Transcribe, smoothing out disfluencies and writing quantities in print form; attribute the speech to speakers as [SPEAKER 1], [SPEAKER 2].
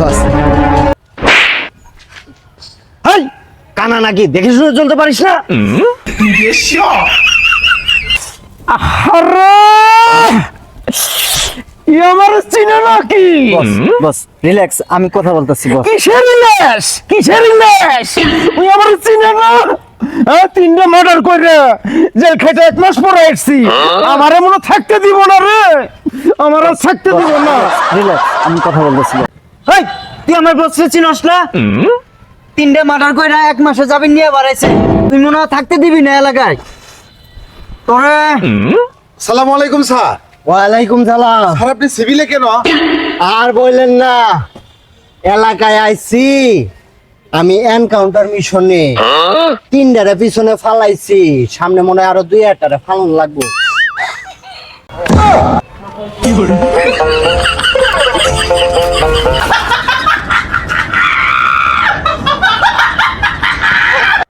[SPEAKER 1] বস high কানা নাকি দেখে শুনে চলতে পারিস না আরে ই আমার চিনে নাকি
[SPEAKER 2] বস রিল্যাক্স, আমি কথা বলতেছি বস।
[SPEAKER 1] কিসের রিলেশ ওই আমার চিনে না তিনটা মার্ডার করে জেল খেটে 1 মাস পরে আসছি আমারে মনে থাকতে দিব না রে আমার আর থাকতে দিব না
[SPEAKER 2] রিল্যাক্স, আমি কথা বলতেছি।
[SPEAKER 1] এই তুই আমার বসে চিনস না তিনটা মার্ডার কইরা 1 মাসে যাবি নিয়ে বাড়াইছে তুই মনে হয় থাকতে দিবি না এলাকায় তোরে
[SPEAKER 3] সালাম আলাইকুম স্যার।
[SPEAKER 1] ওয়ালাইকুম সালাম
[SPEAKER 3] স্যার আপনি সিভিলে কেন?
[SPEAKER 1] আর বললেন না এলাকায় আইছি আমি এনকাউন্টার মিশনে তিনটারে পিছনে ফালাইছি সামনে মনে হয় আরো 2-1টারে ফালানো লাগবো